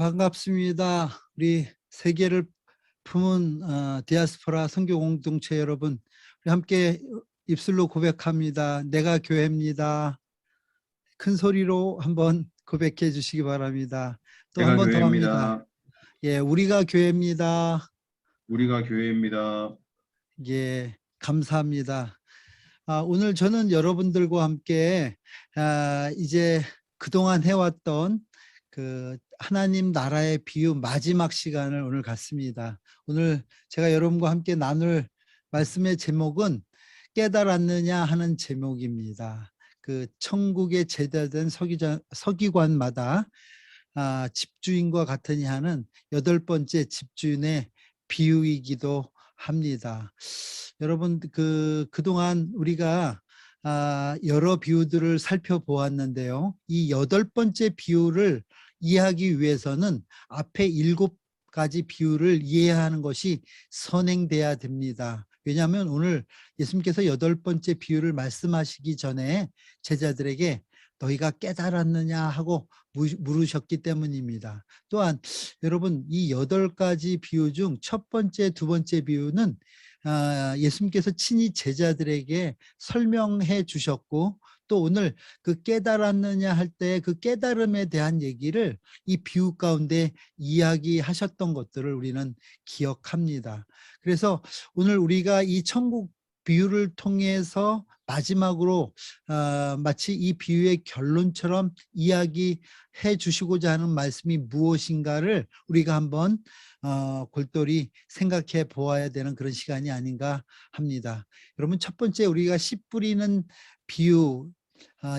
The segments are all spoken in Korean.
반갑습니다. 우리 세계를 품은 디아스포라 선교 공동체 여러분, 우리 함께 입술로 고백합니다. 내가 교회입니다. 큰 소리로 한번 고백해 주시기 바랍니다. 또 한 내가 번 더 합니다. 교회입니다. 예, 우리가 교회입니다. 우리가 교회입니다. 예, 감사합니다. 오늘 저는 여러분들과 함께 이제 그동안 해왔던 그 하나님 나라의 비유 마지막 시간을 오늘 갖습니다. 오늘 제가 여러분과 함께 나눌 말씀의 제목은 깨달았느냐 하는 제목입니다. 그 천국에 제대된 서기관마다 집주인과 같으니 하는 8번째 집주인의 비유이기도 합니다. 여러분, 그동안 우리가 여러 비유들을 살펴보았는데요. 이 8번째 비유를 이해하기 위해서는 앞에 7가지 비유를 이해하는 것이 선행돼야 됩니다. 왜냐하면 오늘 예수님께서 8번째 비유를 말씀하시기 전에 제자들에게 너희가 깨달았느냐 하고 물으셨기 때문입니다. 또한 여러분, 이 8가지 비유 중 첫 번째, 두 번째 비유는 예수님께서 친히 제자들에게 설명해 주셨고, 또 오늘 그 깨달았느냐 할 때 그 깨달음에 대한 얘기를 이 비유 가운데 이야기하셨던 것들을 우리는 기억합니다. 그래서 오늘 우리가 이 천국 비유를 통해서 마지막으로 마치 이 비유의 결론처럼 이야기해 주시고자 하는 말씀이 무엇인가를 우리가 한번 골똘히 생각해 보아야 되는 그런 시간이 아닌가 합니다. 여러분, 첫 번째 우리가 씨 뿌리는 비유,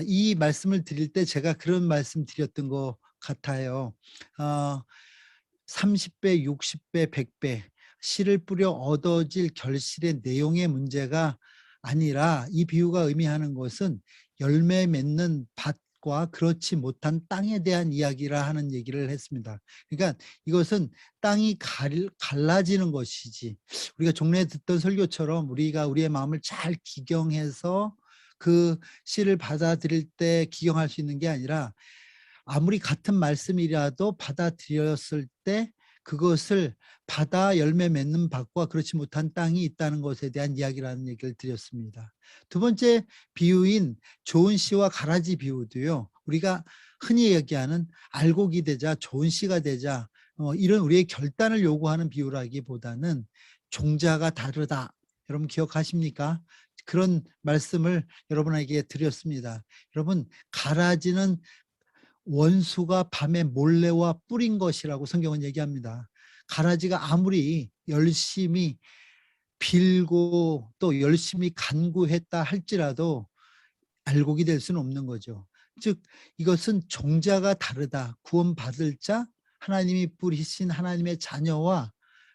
이 말씀을 드릴 때 제가 그런 말씀 드렸던 것 같아요. 30배, 60배, 100배 씨를 뿌려 얻어질 결실의 내용의 문제가 아니라, 이 비유가 의미하는 것은 열매 맺는 밭과 그렇지 못한 땅에 대한 이야기라 하는 얘기를 했습니다. 그러니까 이것은 땅이 갈라지는 것이지, 우리가 종래에 듣던 설교처럼 우리가 우리의 마음을 잘 기경해서 그 씨를 받아들일 때 기경할 수 있는 게 아니라, 아무리 같은 말씀이라도 받아들였을 때 그것을 받아 열매 맺는 밭과 그렇지 못한 땅이 있다는 것에 대한 이야기라는 얘기를 드렸습니다. 두 번째 비유인 좋은 씨와 가라지 비유도요, 우리가 흔히 얘기하는 알곡이 되자, 좋은 씨가 되자, 이런 우리의 결단을 요구하는 비유라기보다는 종자가 다르다. 여러분 기억하십니까? 그런 말씀을 여러분에게 드렸습니다. 여러분, 가라지는 원수가 밤에 몰래 와 뿌린 것이라고 성경은 얘기합니다. 가라지가 아무리 열심히 빌고 또 열심히 간구했다 할지라도 알곡이 될 수는 없는 거죠. 즉, 이것은 종자가 다르다. 구원받을 자, 하나님이 뿌리신 하나님의 자녀와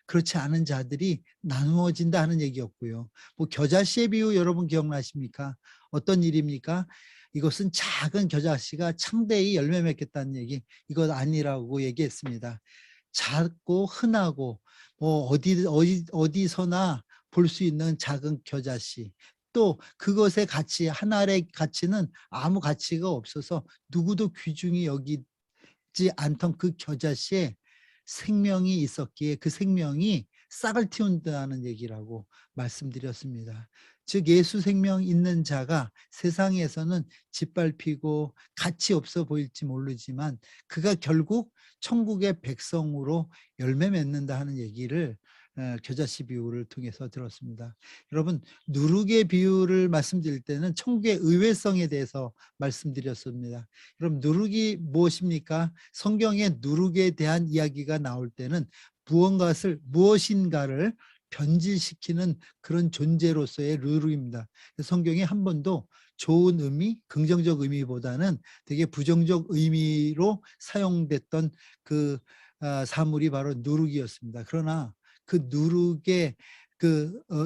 그렇지 않은 자들이 나누어진다 하는 얘기였고요. 뭐 겨자씨의 비유 여러분 기억나십니까? 어떤 일입니까? 이것은 작은 겨자씨가 창대히 열매 맺겠다는 얘기, 이것 아니라고 얘기했습니다. 작고 흔하고 뭐 어디서나 볼 수 있는 작은 겨자씨, 또 그것의 가치, 한 알의 가치는 아무 가치가 없어서 누구도 귀중히 여기지 않던 그 겨자씨에 생명이 있었기에 그 생명이 싹을 틔운다는 얘기라고 말씀드렸습니다. 즉, 예수 생명 있는 자가 세상에서는 짓밟히고 가치 없어 보일지 모르지만 그가 결국 천국의 백성으로 열매 맺는다 하는 얘기를 겨자씨 비유를 통해서 들었습니다. 여러분, 누룩의 비유를 말씀드릴 때는 천국의 의외성에 대해서 말씀드렸습니다. 여러분, 누룩이 무엇입니까? 성경에 누룩에 대한 이야기가 나올 때는 무엇인가를 변질시키는 그런 존재로서의 누룩입니다. 성경에 한 번도 좋은 의미, 긍정적 의미보다는 되게 부정적 의미로 사용됐던 그 사물이 바로 누룩이었습니다. 그러나 그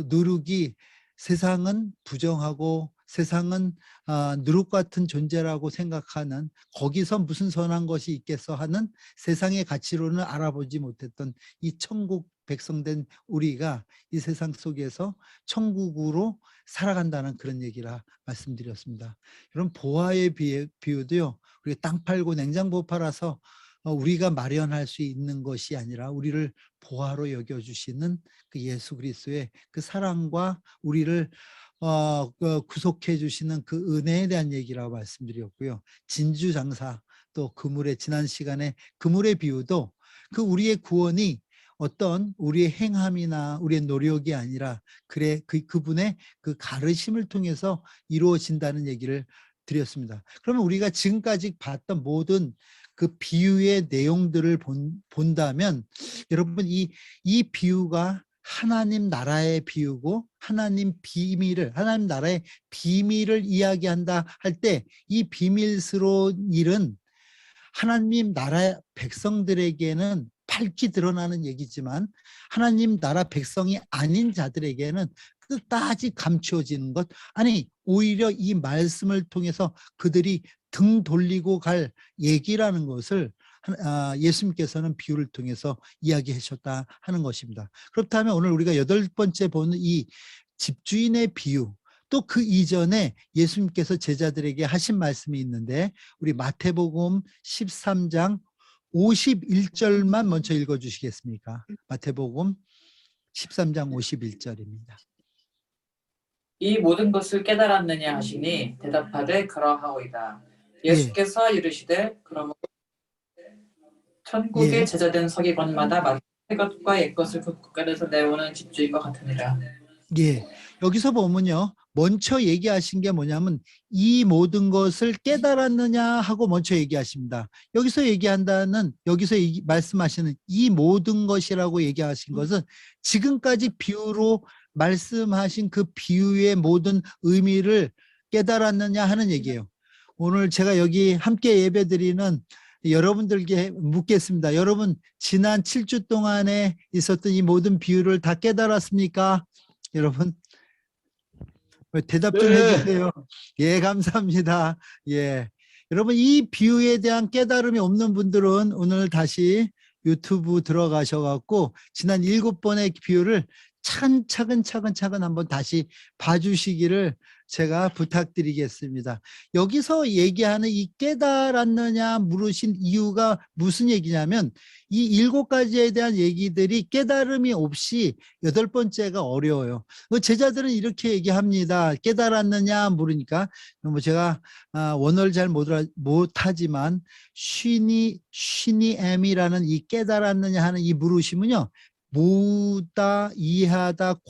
누룩이 세상은 부정하고 세상은 누룩 같은 존재라고 생각하는, 거기서 무슨 선한 것이 있겠어 하는 세상의 가치로는 알아보지 못했던 이 천국 백성된 우리가 이 세상 속에서 천국으로 살아간다는 그런 얘기라 말씀드렸습니다. 여러분, 보화의 비유도요, 우리가 땅 팔고 냉장고 팔아서 우리가 마련할 수 있는 것이 아니라 우리를 보화로 여겨주시는 그 예수 그리스도의 그 사랑과 우리를 구속해 주시는 그 은혜에 대한 얘기라고 말씀드렸고요. 진주장사 또 그물의 지난 시간에 그물의 비유도 그 우리의 구원이 어떤 우리의 행함이나 우리의 노력이 아니라 그분의 그 가르심을 통해서 이루어진다는 얘기를 드렸습니다. 그러면 우리가 지금까지 봤던 모든 그 비유의 내용들을 본다면 여러분 이 비유가 하나님 나라의 비유고 하나님 나라의 비밀을 이야기한다 할 때 이 비밀스러운 일은 하나님 나라 백성들에게는 밝히 드러나는 얘기지만 하나님 나라 백성이 아닌 자들에게는 끝까지 감추어지는 것, 아니 오히려 이 말씀을 통해서 그들이 등 돌리고 갈 얘기라는 것을 예수님께서는 비유를 통해서 이야기하셨다 하는 것입니다. 그렇다면 오늘 우리가 8번째 보는 이 집주인의 비유, 또 그 이전에 예수님께서 제자들에게 하신 말씀이 있는데 우리 마태복음 13장 51절만 먼저 읽어주시겠습니까? 마태복음 13장 51절입니다. 이 모든 것을 깨달았느냐 하시니 대답하되 그러하오이다. 예수께서 이르시되 그러므로 천국의 제자된 서기관마다 새 것과 옛 것을 그 국간에서 내오는 집주인과 같으니라. 예, 여기서 보면요, 먼저 얘기하신 게 뭐냐면 이 모든 것을 깨달았느냐 하고 먼저 얘기하십니다. 여기서 말씀하시는 이 모든 것이라고 얘기하신 것은 지금까지 비유로 말씀하신 그 비유의 모든 의미를 깨달았느냐 하는 얘기예요. 오늘 제가 여기 함께 예배드리는 여러분들께 묻겠습니다. 여러분 지난 7주 동안에 있었던 이 모든 비유를 다 깨달았습니까? 여러분 대답 좀 해주세요. 예, 감사합니다. 예, 여러분 이 비유에 대한 깨달음이 없는 분들은 오늘 다시 유튜브 들어가셔갖고 지난 7번의 비유를 차근차근 한번 다시 봐주시기를 제가 부탁드리겠습니다. 여기서 얘기하는 이 깨달았느냐 물으신 이유가 무슨 얘기냐면 이 7가지에 대한 얘기들이 깨달음이 없이 8번째가 어려워요. 제자들은 이렇게 얘기합니다. 깨달았느냐 물으니까 뭐 제가 원어를 잘 못하지만 쉬니엠이라는 이 깨달았느냐 하는 이 물으시면요, 묻다, 이해하다,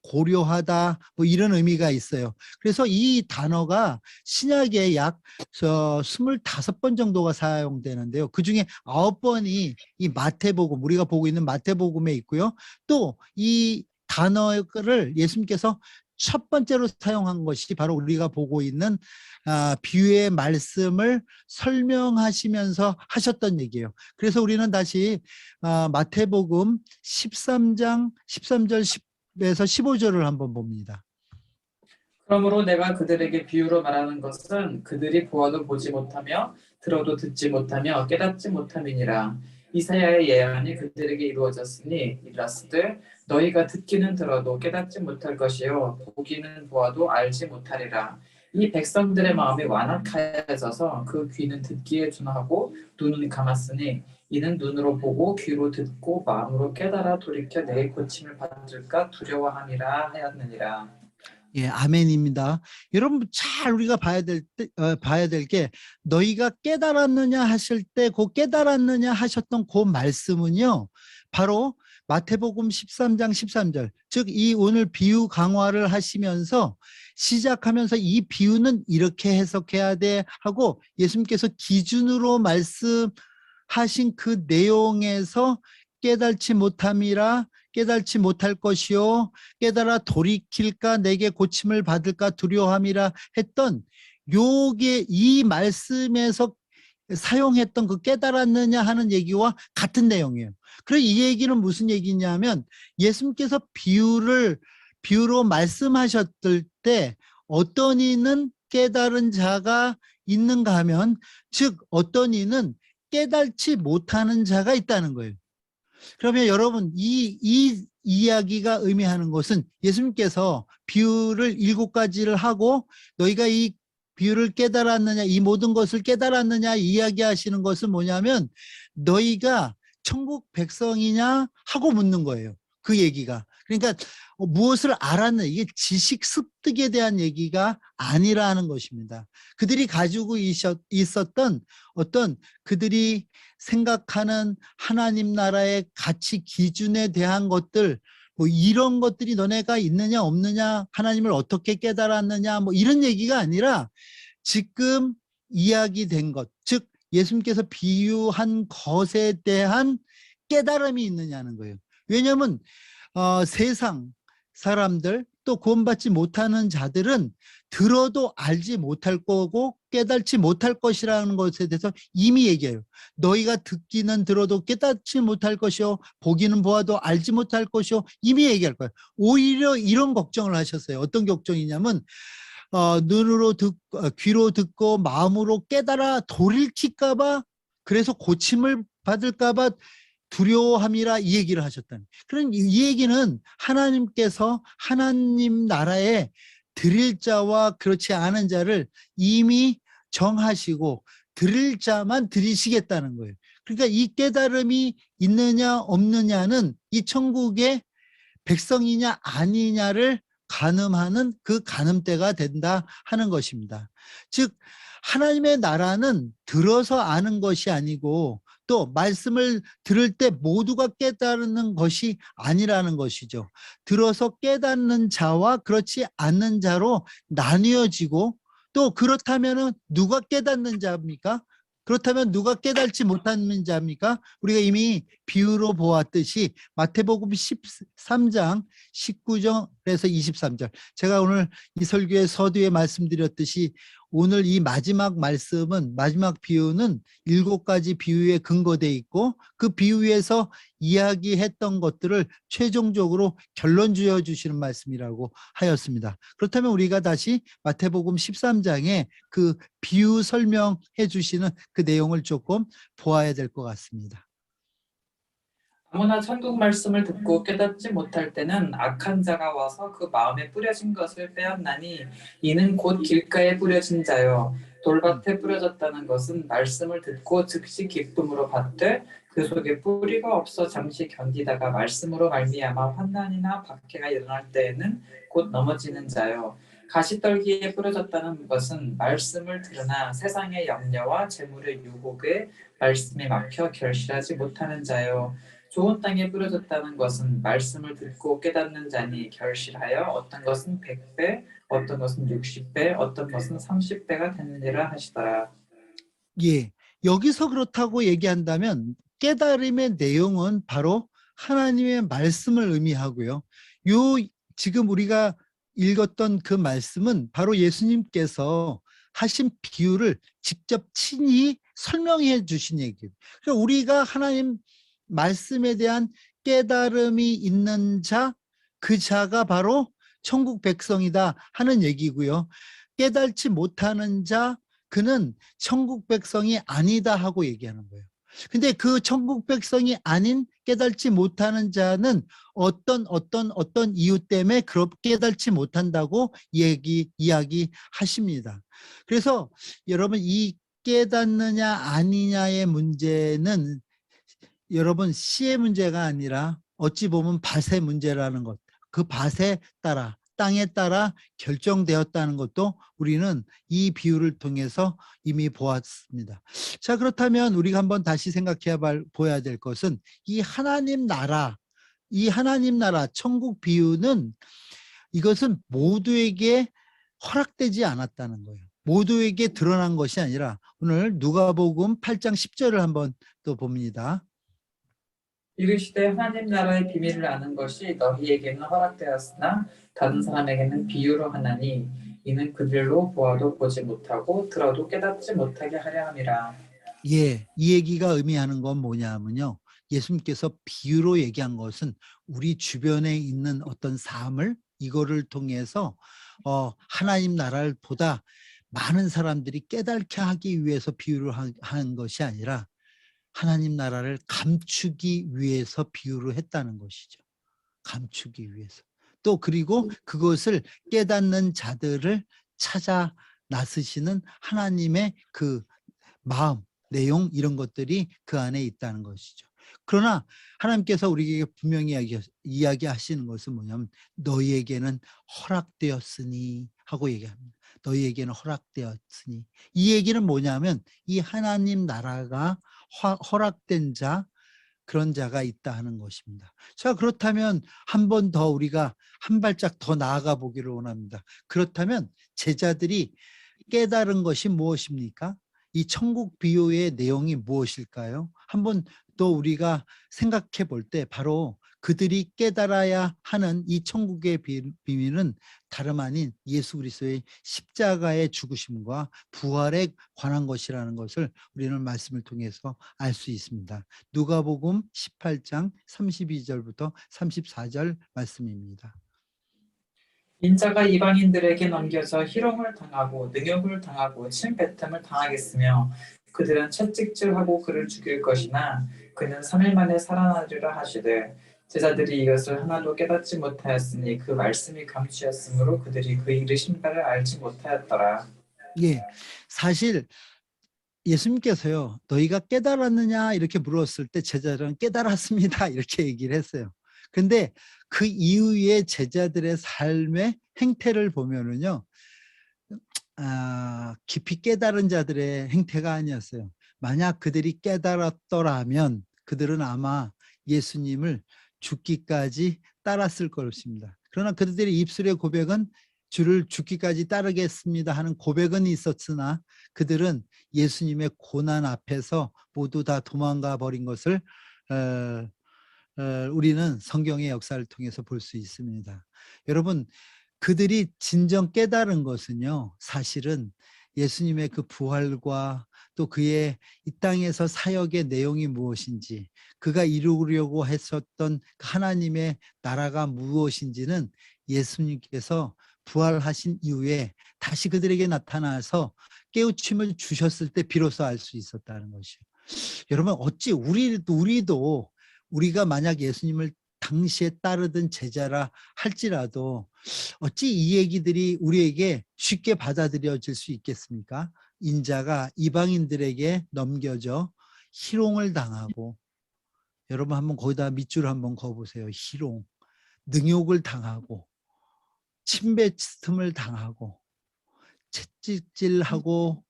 고려하다 뭐 이런 의미가 있어요. 그래서 이 단어가 신약에 약 25번 정도가 사용되는데요. 그중에 9번이 이 마태복음, 우리가 보고 있는 마태복음에 있고요. 또 이 단어를 예수님께서 첫 번째로 사용한 것이 바로 우리가 보고 있는 비유의 말씀을 설명하시면서 하셨던 얘기예요. 그래서 우리는 다시 마태복음 13장 13절 10에서 15절을 한번 봅니다. 그러므로 내가 그들에게 비유로 말하는 것은 그들이 보아도 보지 못하며 들어도 듣지 못하며 깨닫지 못함이니라. 이사야의 예언이 그들에게 이루어졌으니 이르렀으되 너희가 듣기는 들어도 깨닫지 못할 것이요 보기는 보아도 알지 못하리라. 이 백성들의 마음이 완악하여져서 그 귀는 듣기에 둔하고 눈은 감았으니 이는 눈으로 보고 귀로 듣고 마음으로 깨달아 돌이켜 내 고침을 받을까 두려워함이라 하였느니라. 예, 아멘입니다. 여러분 잘 우리가 봐야 될 게 너희가 깨달았느냐 하실 때 그 깨달았느냐 하셨던 그 말씀은요, 바로 마태복음 13장 13절, 즉 이 오늘 비유 강화를 하시면서 시작하면서 이 비유는 이렇게 해석해야 돼 하고 예수님께서 기준으로 말씀하신 그 내용에서 깨달지 못함이라, 깨달지 못할 것이요 깨달아 돌이킬까 내게 고침을 받을까 두려워함이라 했던 요게 이 말씀에서 사용했던 그 깨달았느냐 하는 얘기와 같은 내용이에요. 그래서 이 얘기는 무슨 얘기냐면 예수님께서 비유로 말씀하셨을 때 어떤 이는 깨달은 자가 있는가 하면, 즉 어떤 이는 깨달지 못하는 자가 있다는 거예요. 그러면 여러분 이 이야기가 의미하는 것은 예수님께서 비유를 7가지를 하고 너희가 이 비유를 깨달았느냐, 이 모든 것을 깨달았느냐 이야기하시는 것은 뭐냐면 너희가 천국 백성이냐 하고 묻는 거예요. 그 얘기가. 그러니까 무엇을 알았느냐, 이게 지식 습득에 대한 얘기가 아니라는 것입니다. 그들이 가지고 있었던 어떤 그들이 생각하는 하나님 나라의 가치 기준에 대한 것들, 뭐 이런 것들이 너네가 있느냐 없느냐, 하나님을 어떻게 깨달았느냐, 뭐 이런 얘기가 아니라 지금 이야기된 것, 즉 예수님께서 비유한 것에 대한 깨달음이 있느냐는 거예요. 왜냐하면 세상 사람들 또 구원받지 못하는 자들은 들어도 알지 못할 거고 깨달지 못할 것이라는 것에 대해서 이미 얘기해요. 너희가 듣기는 들어도 깨닫지 못할 것이요, 보기는 보아도 알지 못할 것이요, 이미 얘기할 거예요. 오히려 이런 걱정을 하셨어요. 어떤 걱정이냐면 눈으로 듣고 귀로 듣고 마음으로 깨달아 돌이킬까 봐, 그래서 고침을 받을까 봐 두려워함이라 이 얘기를 하셨다는. 그런 이 얘기는 하나님께서 하나님 나라에 드릴 자와 그렇지 않은 자를 이미 정하시고 드릴 자만 드리시겠다는 거예요. 그러니까 이 깨달음이 있느냐 없느냐는 이 천국의 백성이냐 아니냐를 가늠하는 그 가늠대가 된다 하는 것입니다. 즉 하나님의 나라는 들어서 아는 것이 아니고 또 말씀을 들을 때 모두가 깨달는 것이 아니라는 것이죠. 들어서 깨닫는 자와 그렇지 않는 자로 나뉘어지고, 또 그렇다면 누가 깨닫는 자입니까? 그렇다면 누가 깨닫지 못하는 자입니까? 우리가 이미 비유로 보았듯이 마태복음 13장 19절에서 23절, 제가 오늘 이 설교의 서두에 말씀드렸듯이 오늘 이 마지막 말씀은, 마지막 비유는 7가지 비유에 근거되어 있고 그 비유에서 이야기했던 것들을 최종적으로 결론 지어주시는 말씀이라고 하였습니다. 그렇다면 우리가 다시 마태복음 13장에 그 비유 설명해 주시는 그 내용을 조금 보아야 될 것 같습니다. 아무나 천국 말씀을 듣고 깨닫지 못할 때는 악한 자가 와서 그 마음에 뿌려진 것을 빼앗나니 이는 곧 길가에 뿌려진 자요 돌밭에 뿌려졌다는 것은 말씀을 듣고 즉시 기쁨으로 받되 그 속에 뿌리가 없어 잠시 견디다가 말씀으로 말미암아 환난이나 박해가 일어날 때에는 곧 넘어지는 자요 가시떨기에 뿌려졌다는 것은 말씀을 들으나 세상의 염려와 재물의 유혹에 말씀에 막혀 결실하지 못하는 자요 좋은 땅에 뿌려졌다는 것은 말씀을 듣고 깨닫는 자니 결실하여 어떤 것은 100배, 어떤 것은 60배, 어떤 것은 30배가 되느니라 하시더라. 예, 여기서 그렇다고 얘기한다면 깨달음의 내용은 바로 하나님의 말씀을 의미하고요. 요 지금 우리가 읽었던 그 말씀은 바로 예수님께서 하신 비유를 직접 친히 설명해 주신 얘기예요. 그러니까 우리가 하나님 말씀에 대한 깨달음이 있는 자, 그 자가 바로 천국 백성이다 하는 얘기고요. 깨달지 못하는 자, 그는 천국 백성이 아니다 하고 얘기하는 거예요. 근데 그 천국 백성이 아닌 깨달지 못하는 자는 어떤 이유 때문에 그렇게 깨달지 못한다고 이야기하십니다. 그래서 여러분, 이 깨닫느냐 아니냐의 문제는 여러분 씨의 문제가 아니라 어찌 보면 밭의 문제라는 것, 그 밭에 따라, 땅에 따라 결정되었다는 것도 우리는 이 비유를 통해서 이미 보았습니다. 자, 그렇다면 우리가 한번 다시 생각해 보아야 될 것은 이 하나님 나라, 천국 비유는 이것은 모두에게 허락되지 않았다는 거예요. 모두에게 드러난 것이 아니라, 오늘 누가복음 8장 10절을 한번 또 봅니다. 이르시되 하나님 나라의 비밀을 아는 것이 너희에게는 허락되었으나 다른 사람에게는 비유로 하나니 이는 그들로 보아도 보지 못하고 들어도 깨닫지 못하게 하려 함이라. 예, 이 얘기가 의미하는 건 뭐냐면요, 예수님께서 비유로 얘기한 것은 우리 주변에 있는 어떤 삶을, 이거를 통해서 하나님 나라를 보다 많은 사람들이 깨닫게 하기 위해서 비유를 한 것이 아니라 하나님 나라를 감추기 위해서 비유를 했다는 것이죠. 감추기 위해서. 또 그리고 그것을 깨닫는 자들을 찾아내기 나서시는 하나님의 그 마음, 내용 이런 것들이 그 안에 있다는 것이죠. 그러나 하나님께서 우리에게 분명히 이야기하시는 것은 뭐냐면 너희에게는 허락되었으니 하고 얘기합니다. 너희에게는 허락되었으니. 이 얘기는 뭐냐면 이 하나님 나라가 허락된 자, 그런 자가 있다 하는 것입니다. 자, 그렇다면 한 번 더 우리가 한 발짝 더 나아가 보기를 원합니다. 그렇다면 제자들이 깨달은 것이 무엇입니까? 이 천국 비유의 내용이 무엇일까요? 한번 또 우리가 생각해 볼 때 바로 그들이 깨달아야 하는 이 천국의 비밀은 다름 아닌 예수 그리스도의 십자가의 죽으심과 부활에 관한 것이라는 것을 우리는 말씀을 통해서 알 수 있습니다. 누가복음 18장 32절부터 34절 말씀입니다. 인자가 이방인들에게 넘겨져 희롱을 당하고 능욕을 당하고 침뱉음을 당하겠으며 그들은 채찍질하고 그를 죽일 것이나 그는 3일 만에 살아나리라 하시되 제자들이 이것을 하나도 깨닫지 못하였으니 그 말씀이 감추였으므로 그들이 그 이르신 바를 알지 못하였더라. 예, 사실 예수님께서요, 너희가 깨달았느냐 이렇게 물었을 때 제자들은 깨달았습니다 이렇게 얘기를 했어요. 근데 그 이후에 제자들의 삶의 행태를 보면은요, 깊이 깨달은 자들의 행태가 아니었어요. 만약 그들이 깨달았더라면 그들은 아마 예수님을 죽기까지 따랐을 것입니다. 그러나 그들의 입술의 고백은 주를 죽기까지 따르겠습니다 하는 고백은 있었으나 그들은 예수님의 고난 앞에서 모두 다 도망가 버린 것을 우리는 성경의 역사를 통해서 볼 수 있습니다. 여러분, 그들이 진정 깨달은 것은요, 사실은 예수님의 그 부활과 또 그의 이 땅에서 사역의 내용이 무엇인지, 그가 이루려고 했었던 하나님의 나라가 무엇인지는 예수님께서 부활하신 이후에 다시 그들에게 나타나서 깨우침을 주셨을 때 비로소 알 수 있었다는 것이요. 여러분, 어찌 우리도 우리가 만약 예수님을 당시에 따르던 제자라 할지라도 어찌 이 얘기들이 우리에게 쉽게 받아들여질 수 있겠습니까? 인자가 이방인들에게 넘겨져 희롱을 당하고, 여러분 한번 거기다 밑줄 한번 그어보세요. 희롱, 능욕을 당하고, 침뱉음을 당하고, 채찍질하고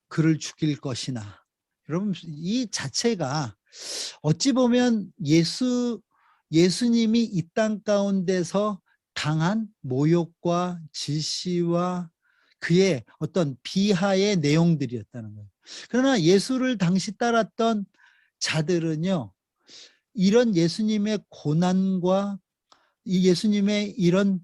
그를 죽일 것이나. 여러분, 이 자체가 어찌 보면 예수님이 이 땅 가운데서 당한 모욕과 질시와 그의 어떤 비하의 내용들이었다는 거예요. 그러나 예수를 당시 따랐던 자들은요, 이런 예수님의 고난과 이 예수님의 이런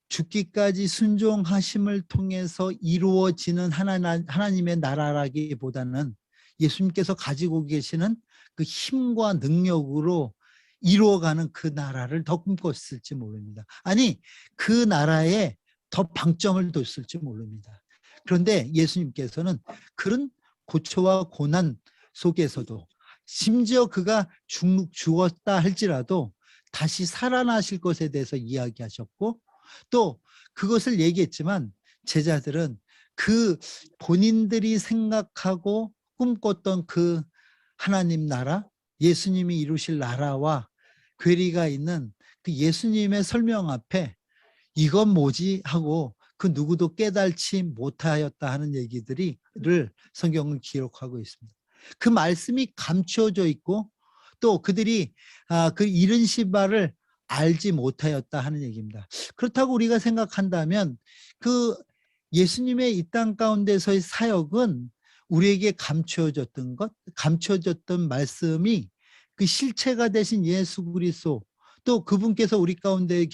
죽기까지 순종하심을 통해서 이루어지는 하나님의 나라라기보다는 예수님께서 가지고 계시는 그 힘과 능력으로 이루어가는 그 나라를 더 꿈꿨을지 모릅니다. 아니, 그 나라에 더 방점을 뒀을지 모릅니다. 그런데 예수님께서는 그런 고초와 고난 속에서도 심지어 그가 죽었다 할지라도 다시 살아나실 것에 대해서 이야기하셨고, 또 그것을 얘기했지만 제자들은 그 본인들이 생각하고 꿈꿨던 그 하나님 나라, 예수님이 이루실 나라와 괴리가 있는 그 예수님의 설명 앞에 이건 뭐지 하고 그 누구도 깨달지 못하였다 하는 얘기들을 성경은 기록하고 있습니다. 그 말씀이 감추어져 있고 또 그들이 그 이른 바를 알지 못하였다 하는 얘기입니다. 그렇다고 우리가 생각한다면 그 예수님의 이 땅 가운데서의 사역은 우리에게 감추어졌던 말씀이 그 실체가 되신 예수 그리스도, 또 그분께서 우리 가운데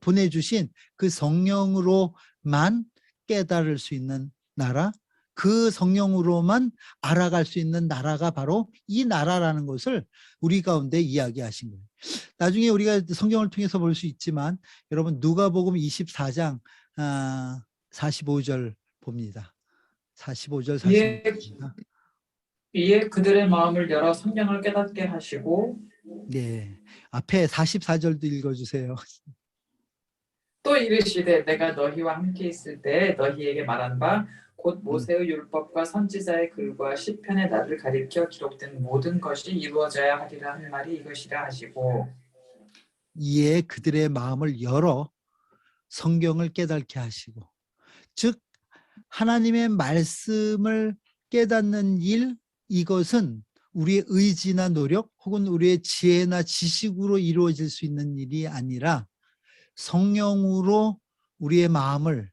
보내주신 그 성령으로만 깨달을 수 있는 나라, 그 성령으로만 알아갈 수 있는 나라가 바로 이 나라라는 것을 우리 가운데 이야기하신 거예요. 나중에 우리가 성경을 통해서 볼 수 있지만 여러분 누가복음 24장 45절 봅니다. 45절 46절입니다. 이에 그들의 마음을 열어 성령을 깨닫게 하시고 네, 앞에 44절도 읽어주세요. 또 또 이르시되 내가 너희와 함께 있을 때 너희에게 말한 바 곧 모세의 율법과 선지자의 글과 시편의 나를 가리켜 기록된 모든 것이 이루어져야 하리라 한 말이 이것이라 하시고 이에 그들의 마음을 열어 성경을 깨닫게 하시고, 즉 하나님의 말씀을 깨닫는 일, 이것은 우리의 의지나 노력 혹은 우리의 지혜나 지식으로 이루어질 수 있는 일이 아니라 성령으로 우리의 마음을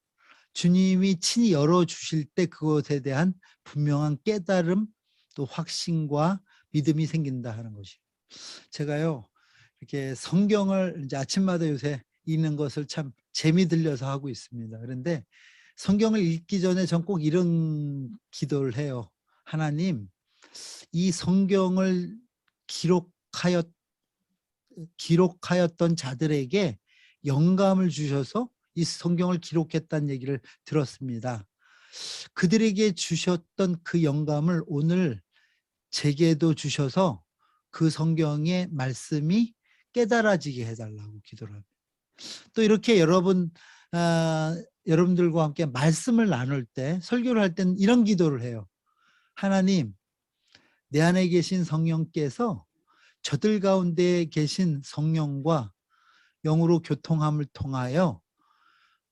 주님이 친히 열어주실 때 그것에 대한 분명한 깨달음, 또 확신과 믿음이 생긴다 하는 것이에요. 제가요, 이렇게 성경을 이제 아침마다 요새 읽는 것을 참 재미 들려서 하고 있습니다. 그런데 성경을 읽기 전에 전 꼭 이런 기도를 해요. 하나님, 이 성경을 기록하였던 자들에게 영감을 주셔서 이 성경을 기록했다는 얘기를 들었습니다. 그들에게 주셨던 그 영감을 오늘 제게도 주셔서 그 성경의 말씀이 깨달아지게 해달라고 기도를 합니다. 또 이렇게 여러분들과 함께 말씀을 나눌 때, 설교를 할 때는 이런 기도를 해요. 하나님, 내 안에 계신 성령께서 저들 가운데 계신 성령과 영으로 교통함을 통하여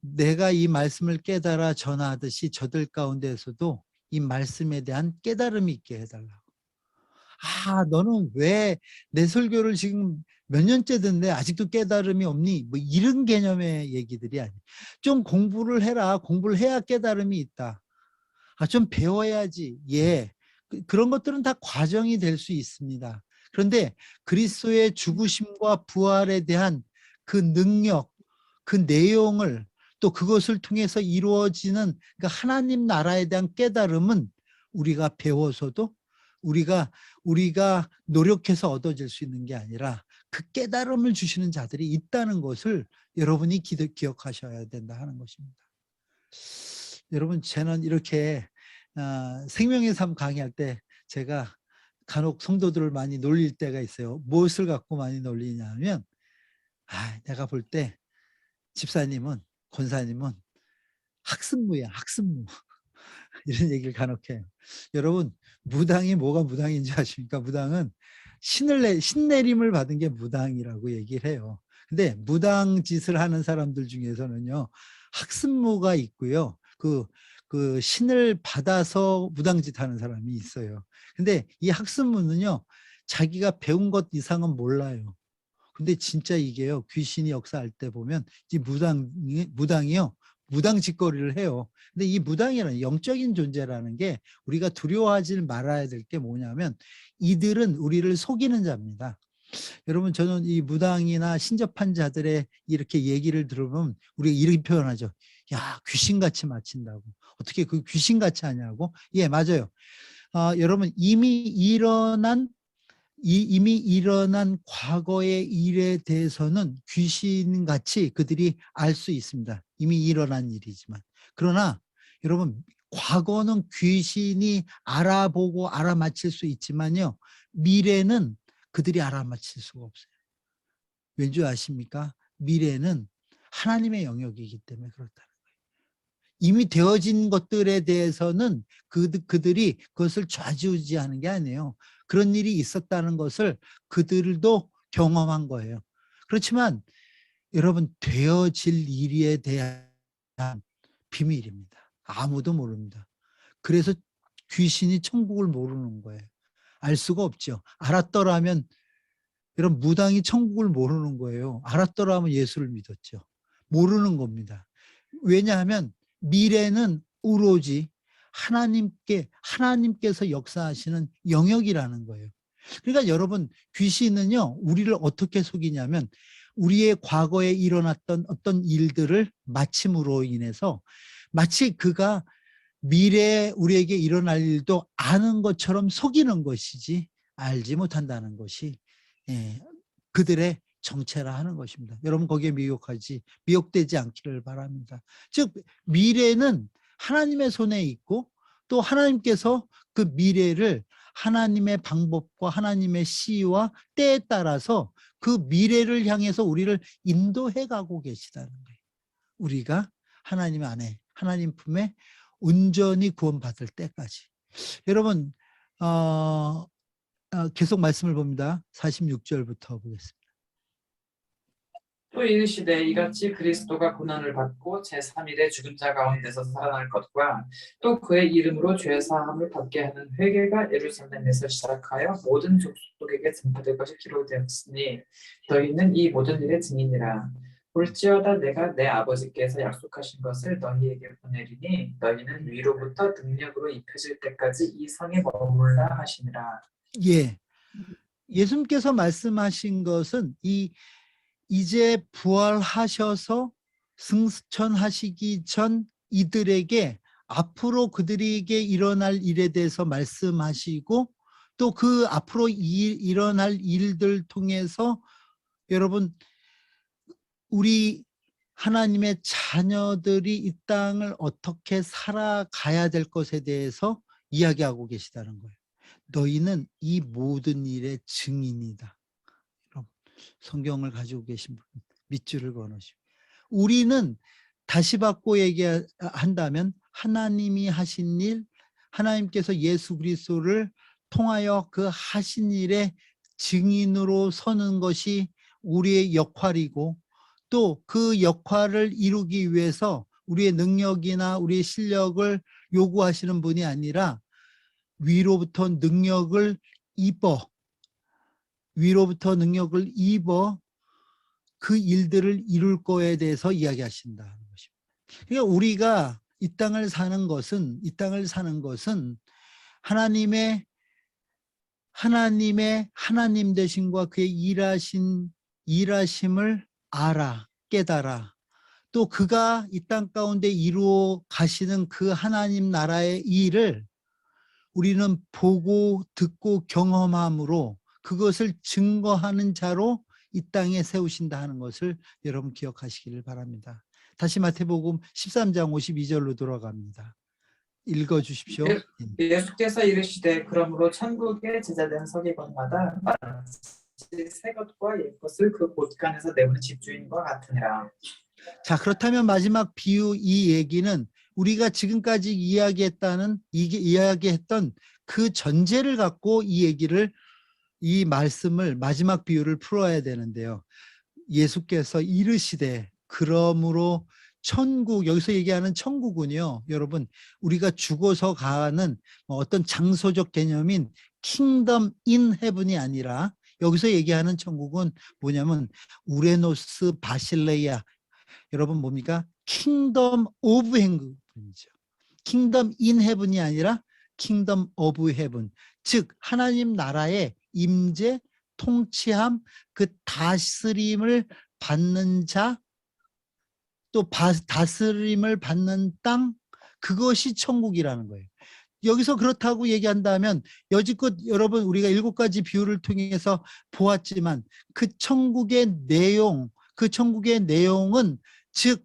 내가 이 말씀을 깨달아 전하듯이 저들 가운데에서도 이 말씀에 대한 깨달음이 있게 해달라고. 너는 왜 내 설교를 지금 몇 년째 듣는데 아직도 깨달음이 없니? 뭐 이런 개념의 얘기들이 아니에요. 좀 공부를 해라. 공부를 해야 깨달음이 있다. 좀 배워야지. 예. 그런 것들은 다 과정이 될 수 있습니다. 그런데 그리스도의 죽으심과 부활에 대한 그 능력, 그 내용을 또 그것을 통해서 이루어지는 그 하나님 나라에 대한 깨달음은 우리가 배워서도 우리가 노력해서 얻어질 수 있는 게 아니라 그 깨달음을 주시는 자들이 있다는 것을 여러분이 기억하셔야 된다 하는 것입니다. 여러분, 저는 이렇게 생명의 삶 강의할 때 제가 간혹 성도들을 많이 놀릴 때가 있어요. 무엇을 갖고 많이 놀리냐면 내가 볼 때 집사님은, 권사님은 학습무야, 학습무. 이런 얘기를 간혹 해요. 여러분, 무당이 뭐가 무당인지 아십니까? 무당은 신내림을 받은 게 무당이라고 얘기를 해요. 근데 무당 짓을 하는 사람들 중에서는요, 학습무가 있고요. 그 신을 받아서 무당짓 하는 사람이 있어요. 근데 이 학습무는요, 자기가 배운 것 이상은 몰라요. 근데 진짜 이게요, 귀신이 역사할 때 보면 이 무당이요, 무당 짓거리를 해요. 근데 이 무당이라는 영적인 존재라는 게 우리가 두려워하지 말아야 될 게 뭐냐면 이들은 우리를 속이는 자입니다. 여러분, 저는 이 무당이나 신접한 자들의 이렇게 얘기를 들으면 우리가 이렇게 표현하죠. 야, 귀신같이 마친다고. 어떻게 그 귀신같이 하냐고? 예, 맞아요. 여러분, 이미 일어난 과거의 일에 대해서는 귀신같이 그들이 알 수 있습니다. 이미 일어난 일이지만. 그러나 여러분, 과거는 귀신이 알아보고 알아맞힐 수 있지만요, 미래는 그들이 알아맞힐 수가 없어요. 왠지 아십니까? 미래는 하나님의 영역이기 때문에 그렇다는 거예요. 이미 되어진 것들에 대해서는 그들이 그것을 좌지우지하는 게 아니에요. 그런 일이 있었다는 것을 그들도 경험한 거예요. 그렇지만 여러분, 되어질 일에 대한 비밀입니다. 아무도 모릅니다. 그래서 귀신이 천국을 모르는 거예요. 알 수가 없죠. 알았더라면, 여러분, 무당이 천국을 모르는 거예요. 알았더라면 예수를 믿었죠. 모르는 겁니다. 왜냐하면 미래는 오로지 하나님께서 역사하시는 영역이라는 거예요. 그러니까 여러분, 귀신은요, 우리를 어떻게 속이냐면 우리의 과거에 일어났던 어떤 일들을 마침으로 인해서 마치 그가 미래에 우리에게 일어날 일도 아는 것처럼 속이는 것이지 알지 못한다는 것이 그들의 정체라 하는 것입니다. 여러분, 거기에 미혹되지 않기를 바랍니다. 즉, 미래는 하나님의 손에 있고 또 하나님께서 그 미래를 하나님의 방법과 하나님의 시와 때에 따라서 그 미래를 향해서 우리를 인도해 가고 계시다는 거예요. 우리가 하나님 안에, 하나님 품에 온전히 구원받을 때까지. 여러분 계속 말씀을 봅니다. 46절부터 보겠습니다. 또 이르시되 이같이 그리스도가 고난을 받고 제3일에 죽은 자 가운데서 살아날 것과 또 그의 이름으로 죄 사함을 받게 하는 회개가 예루살렘에서 시작하여 모든 족속에게 전파될 것이 기록되었으니 너희는 이 모든 일의 증인이라. 볼지어다 내가 내 아버지께서 약속하신 것을 너희에게 보내리니 너희는 위로부터 능력으로 입혀질 때까지 이 성에 머물라 하시니라. 예, 예수님께서 말씀하신 것은 이제 부활하셔서 승천하시기 전 이들에게 앞으로 그들에게 일어날 일에 대해서 말씀하시고 또 그 앞으로 일어날 일들 통해서 여러분 우리 하나님의 자녀들이 이 땅을 어떻게 살아가야 될 것에 대해서 이야기하고 계시다는 거예요. 너희는 이 모든 일의 증인이다. 성경을 가지고 계신 분 밑줄을 그어놓으시고 우리는 다시 바꿔 얘기한다면 하나님이 하신 일, 하나님께서 예수 그리스도를 통하여 그 하신 일의 증인으로 서는 것이 우리의 역할이고 또 그 역할을 이루기 위해서 우리의 능력이나 우리의 실력을 요구하시는 분이 아니라 위로부터 능력을 입어 그 일들을 이룰 거에 대해서 이야기하신다는 것입니다. 그러니까 우리가 이 땅을 사는 것은 하나님의 하나님 되심과 그의 일하심을 알아, 깨달아. 또 그가 이 땅 가운데 이루어 가시는 그 하나님 나라의 일을 우리는 보고 듣고 경험함으로 그것을 증거하는 자로 이 땅에 세우신다 하는 것을 여러분 기억하시기를 바랍니다. 다시 마태복음 13장 52절로 돌아갑니다. 읽어주십시오. 예수께서 이르시되 그러므로 천국의 제자된 서기관마다 마치 새 것과 옛 것을 그 곳간에서 내오는 집주인과 같으니라. 자, 그렇다면 마지막 비유 이 얘기는 우리가 지금까지 이야기했던 그 전제를 갖고 이 말씀을 마지막 비유를 풀어야 되는데요. 예수께서 이르시되 그러므로 천국, 여기서 얘기하는 천국은요, 여러분 우리가 죽어서 가는 어떤 장소적 개념인 킹덤 인 헤븐이 아니라 여기서 얘기하는 천국은 뭐냐면 우레노스 바실레이아, 여러분 뭡니까? 킹덤 오브 헤븐이죠. 킹덤 인 헤븐이 아니라 킹덤 오브 헤븐, 즉 하나님 나라의 임재, 통치함, 그 다스림을 받는 자, 또 다스림을 받는 땅, 그것이 천국이라는 거예요. 여기서 그렇다고 얘기한다면 여지껏 여러분 우리가 7가지 비유를 통해서 보았지만 그 천국의 내용은 즉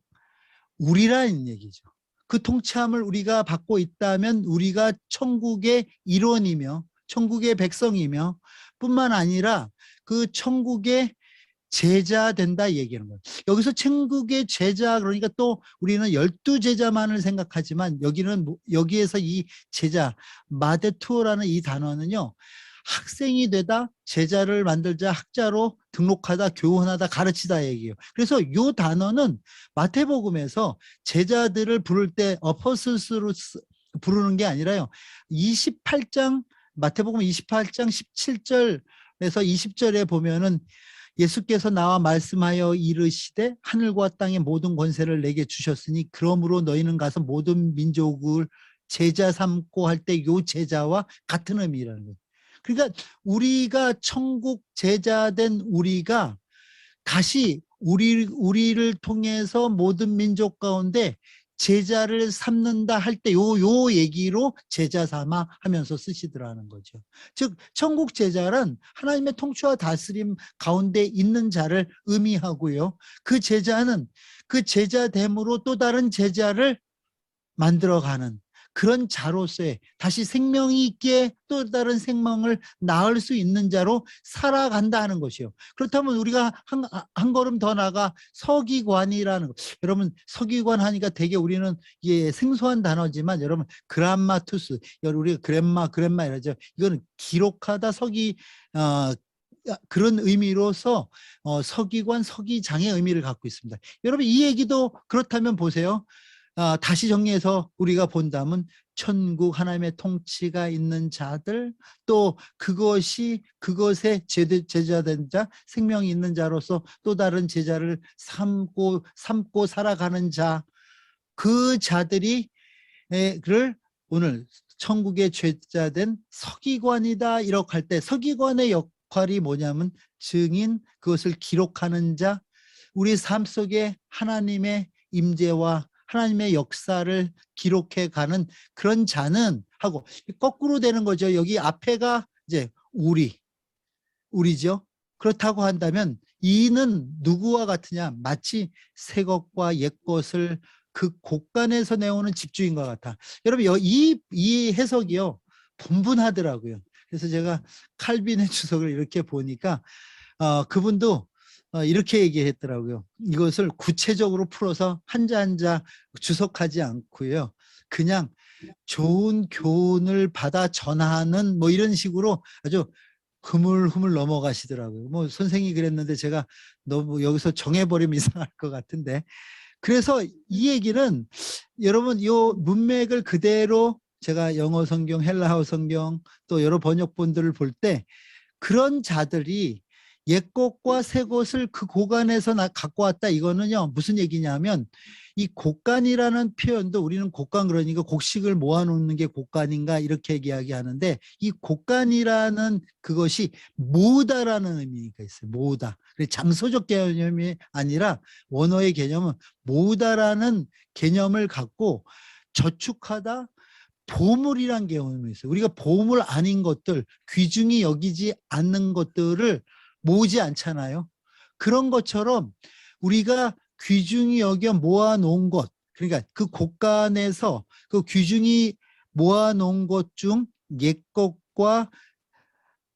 우리라는 얘기죠. 그 통치함을 우리가 받고 있다면 우리가 천국의 일원이며 천국의 백성이며 뿐만 아니라 그 천국의 제자 된다 얘기하는 거예요. 여기서 천국의 제자, 그러니까 또 우리는 12제자만을 생각하지만 여기에서 이 제자, 마데투어라는 이 단어는요, 학생이 되다, 제자를 만들자, 학자로 등록하다, 교훈하다, 가르치다 얘기예요. 그래서 이 단어는 마태복음에서 제자들을 부를 때 어퍼슬스로 부르는 게 아니라요. 마태복음 28장 17절에서 20절에 보면은 예수께서 나와 말씀하여 이르시되 하늘과 땅의 모든 권세를 내게 주셨으니 그러므로 너희는 가서 모든 민족을 제자 삼고 할 때 요 제자와 같은 의미라는 거예요. 그러니까 우리가 천국 제자된 우리가 다시 우리를 통해서 모든 민족 가운데 제자를 삼는다 할 때 요 얘기로 제자 삼아 하면서 쓰시더라는 거죠. 즉 천국 제자란 하나님의 통치와 다스림 가운데 있는 자를 의미하고요. 그 제자는 그 제자됨으로 또 다른 제자를 만들어가는, 그런 자로서의 다시 생명이 있게 또 다른 생명을 낳을 수 있는 자로 살아간다 하는 것이요. 그렇다면 우리가 한 걸음 더 나가 서기관이라는 것. 여러분 서기관 하니까 되게 우리는 이게 생소한 단어지만 여러분 그람마투스, 우리가 그랜마 이러죠. 이거는 기록하다 그런 의미로서 서기관, 서기장의 의미를 갖고 있습니다. 여러분 이 얘기도 그렇다면 보세요. 다시 정리해서 우리가 본다면 천국 하나님의 통치가 있는 자들, 또 그것에 제자된 자, 생명이 있는 자로서 또 다른 제자를 삼고 살아가는 자, 그 자들이 를 오늘 천국의 제자된 서기관이다 이렇게 할 때, 서기관의 역할이 뭐냐면 증인, 그것을 기록하는 자, 우리 삶 속에 하나님의 임재와 하나님의 역사를 기록해 가는 그런 자는 하고, 거꾸로 되는 거죠. 여기 앞에가 이제 우리죠. 그렇다고 한다면 이는 누구와 같으냐? 마치 새 것과 옛 것을 그 곳간에서 내오는 집주인과 같아. 여러분 이 해석이요 분분하더라고요. 그래서 제가 칼빈의 주석을 이렇게 보니까 그분도 이렇게 얘기했더라고요. 이것을 구체적으로 풀어서 한자 한자 주석하지 않고요. 그냥 좋은 교훈을 받아 전하는 뭐 이런 식으로 아주 흐물흐물 넘어가시더라고요. 뭐 선생님이 그랬는데 제가 너무 여기서 정해버리면 이상할 것 같은데, 그래서 이 얘기는 여러분 이 문맥을 그대로 제가 영어 성경, 헬라어 성경 또 여러 번역본들을 볼 때 그런 자들이 옛 것과 새 것을 그 고간에서 갖고 왔다, 이거는요 무슨 얘기냐면, 이 곡간이라는 표현도 우리는 곡간 그러니까 곡식을 모아놓는 게 곡간인가 이렇게 이야기하는데, 이 곡간이라는 그것이 모으다라는 의미가 있어요. 모으다. 장소적 개념이 아니라 원어의 개념은 모으다라는 개념을 갖고 저축하다, 보물이란 개념이 있어요. 우리가 보물 아닌 것들, 귀중히 여기지 않는 것들을 모으지 않잖아요. 그런 것처럼 우리가 귀중히 여겨 모아놓은 것, 그러니까 그 곳간에서 그 귀중히 모아놓은 것 중 옛 것과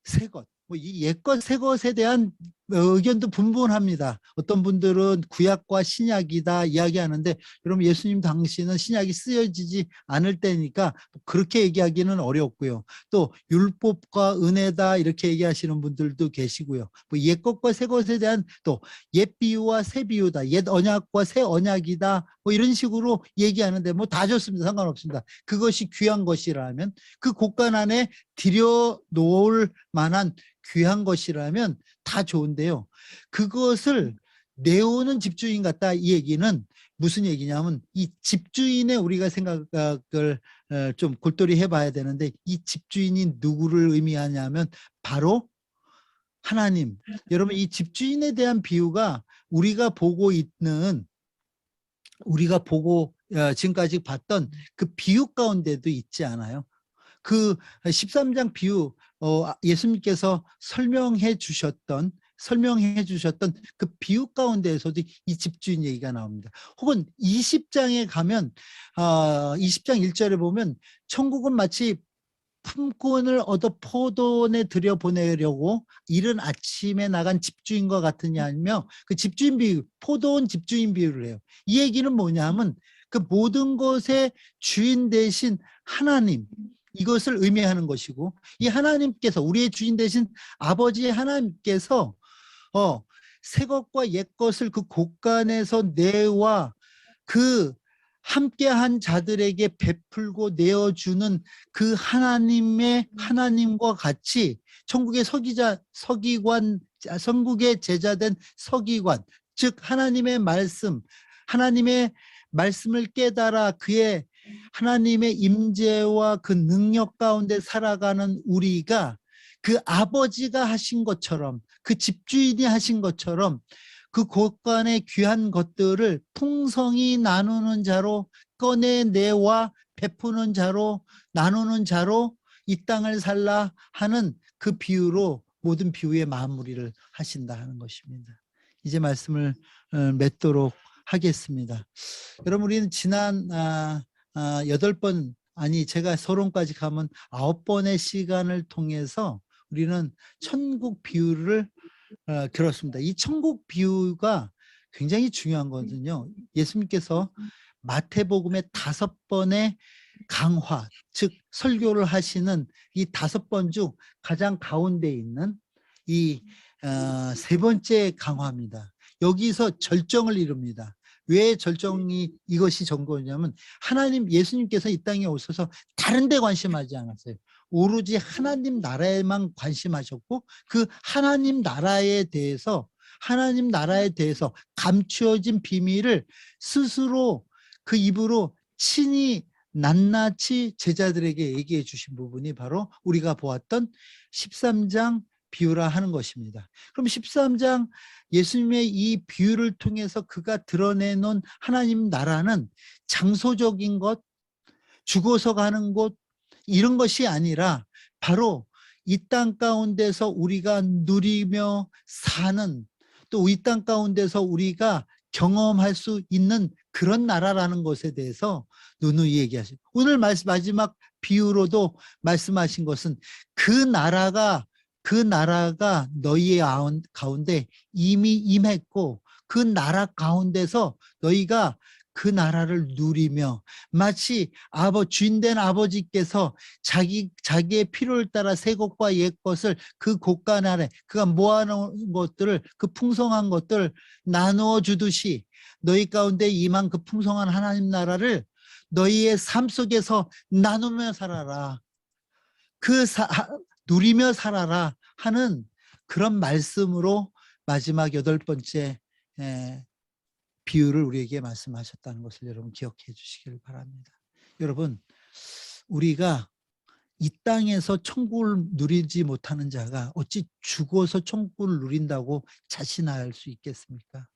새 것, 이 옛것 새 것에 대한 의견도 분분합니다. 어떤 분들은 구약과 신약이다 이야기하는데, 여러분 예수님 당시는 신약이 쓰여지지 않을 때니까 그렇게 얘기하기는 어렵고요. 또 율법과 은혜다 이렇게 얘기하시는 분들도 계시고요. 뭐 옛것과 새 것에 대한 또 옛 비유와 새 비유다, 옛 언약과 새 언약이다 뭐 이런 식으로 얘기하는데 뭐 다 좋습니다. 상관없습니다. 그것이 귀한 것이라면, 그 곳간 안에 들여놓을 만한 귀한 것이라면 다 좋은데요. 그것을 내오는 집주인 같다, 이 얘기는 무슨 얘기냐면, 이 집주인의 우리가 생각을 좀 골똘히 해봐야 되는데, 이 집주인이 누구를 의미하냐면 바로 하나님. 여러분 이 집주인에 대한 비유가 우리가 보고 지금까지 봤던 그 비유 가운데도 있지 않아요? 그 13장 비유, 예수님께서 설명해 주셨던 그 비유 가운데에서도 이 집주인 얘기가 나옵니다. 혹은 20장에 가면 20장 1절에 보면, 천국은 마치 품꾼을 얻어 포도원에 들여보내려고 이른 아침에 나간 집주인과 같으냐며, 그 집주인 비유, 포도원 집주인 비유를 해요. 이 얘기는 뭐냐면 그 모든 것의 주인 되신 하나님, 이것을 의미하는 것이고, 이 하나님께서, 우리의 주인 되신 아버지 하나님께서 새 것과 옛 것을 그 곳간에서 내와 그 함께한 자들에게 베풀고 내어주는 그 하나님과 같이 천국의 천국의 제자된 서기관, 즉 하나님의 말씀을 깨달아 그의 하나님의 임재와 그 능력 가운데 살아가는 우리가, 그 아버지가 하신 것처럼, 그 집주인이 하신 것처럼 그 곳간의 귀한 것들을 풍성히 나누는 자로, 꺼내내와 베푸는 자로, 나누는 자로 이 땅을 살라 하는 그 비유로 모든 비유의 마무리를 하신다 하는 것입니다. 이제 말씀을 맺도록 하겠습니다. 여러분 우리는 지난 8번 아니 제가 서론까지 가면 9번의 시간을 통해서 우리는 천국 비유를 들었습니다. 이 천국 비유가 굉장히 중요한 거거든요. 예수님께서 마태복음의 5번의 강화, 즉 설교를 하시는 이 5번 중 가장 가운데 있는 이 3번째 강화입니다. 여기서 절정을 이룹니다. 왜 절정이 이것이 전거냐면 하나님 예수님께서 이 땅에 오셔서 다른 데 관심하지 않았어요. 오로지 하나님 나라에만 관심하셨고 그 하나님 나라에 대해서 감추어진 비밀을 스스로 그 입으로 친히 낱낱이 제자들에게 얘기해 주신 부분이 바로 우리가 보았던 13장 비유라 하는 것입니다. 그럼 13장 예수님의 이 비유를 통해서 그가 드러내놓은 하나님 나라는 장소적인 것, 죽어서 가는 곳 이런 것이 아니라 바로 이 땅 가운데서 우리가 누리며 사는, 또 이 땅 가운데서 우리가 경험할 수 있는 그런 나라라는 것에 대해서 누누이 얘기하시고, 오늘 마지막 비유로도 말씀하신 것은 그 나라가 너희의 가운데 이미 임했고 그 나라 가운데서 너희가 그 나라를 누리며 마치 주인된 아버지께서 자기의 필요를 따라 새 것과 옛 것을 그 곳간 안에 그가 모아놓은 것들을, 그 풍성한 것들을 나누어 주듯이 너희 가운데 임한 그 풍성한 하나님 나라를 너희의 삶 속에서 나누며 살아라, 누리며 살아라 하는 그런 말씀으로 마지막 8번째 비유를 우리에게 말씀하셨다는 것을 여러분 기억해 주시길 바랍니다. 여러분, 우리가 이 땅에서 천국을 누리지 못하는 자가 어찌 죽어서 천국을 누린다고 자신할 수 있겠습니까?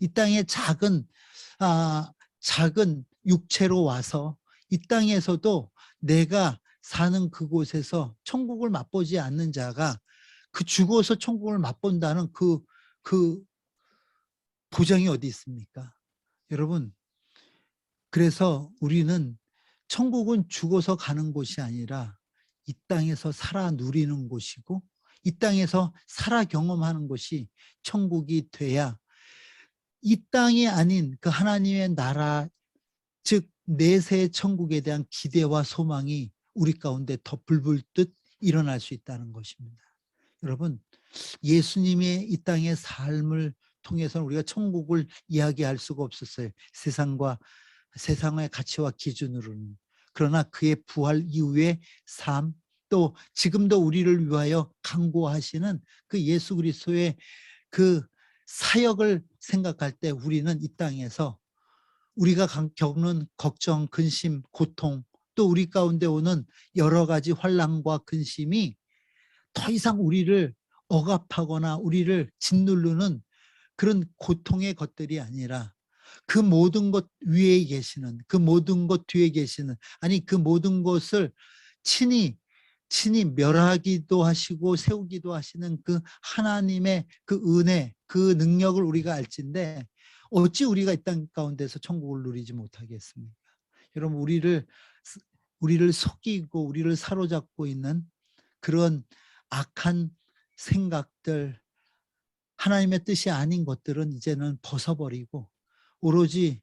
이 땅에 작은 육체로 와서 이 땅에서도 내가 사는 그곳에서 천국을 맛보지 않는 자가 그 죽어서 천국을 맛본다는 그 보장이 어디 있습니까? 여러분, 그래서 우리는 천국은 죽어서 가는 곳이 아니라 이 땅에서 살아 누리는 곳이고 이 땅에서 살아 경험하는 곳이 천국이 돼야 이 땅이 아닌 그 하나님의 나라, 즉 내세 천국에 대한 기대와 소망이 우리 가운데 더 불불듯 일어날 수 있다는 것입니다. 여러분, 예수님의 이 땅의 삶을 통해서는 우리가 천국을 이야기할 수가 없었어요. 세상의 가치와 기준으로는. 그러나 그의 부활 이후의 삶, 또 지금도 우리를 위하여 강구하시는 그 예수 그리스도의 그 사역을 생각할 때 우리는 이 땅에서 우리가 겪는 걱정, 근심, 고통, 또 우리 가운데 오는 여러 가지 환난과 근심이 더 이상 우리를 억압하거나 우리를 짓누르는 그런 고통의 것들이 아니라 그 모든 것 위에 계시는, 그 모든 것 뒤에 계시는, 아니 그 모든 것을 친히 멸하기도 하시고 세우기도 하시는 그 하나님의 그 은혜, 그 능력을 우리가 알진데 어찌 우리가 이 땅 가운데서 천국을 누리지 못하겠습니까? 여러분, 우리를 속이고 우리를 사로잡고 있는 그런 악한 생각들, 하나님의 뜻이 아닌 것들은 이제는 벗어버리고 오로지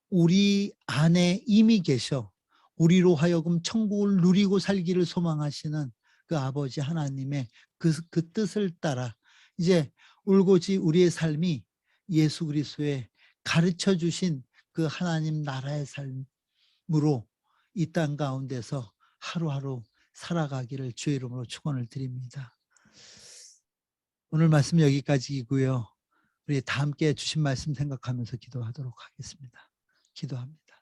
우리 안에 이미 계셔 우리로 하여금 천국을 누리고 살기를 소망하시는 그 아버지 하나님의 그 뜻을 따라 이제 올곧이 우리의 삶이 예수 그리스도의 가르쳐 주신 그 하나님 나라의 삶으로 이 땅 가운데서 하루하루 살아가기를 주의 이름으로 축원을 드립니다. 오늘 말씀 여기까지이고요. 우리 다 함께 주신 말씀 생각하면서 기도하도록 하겠습니다. 기도합니다.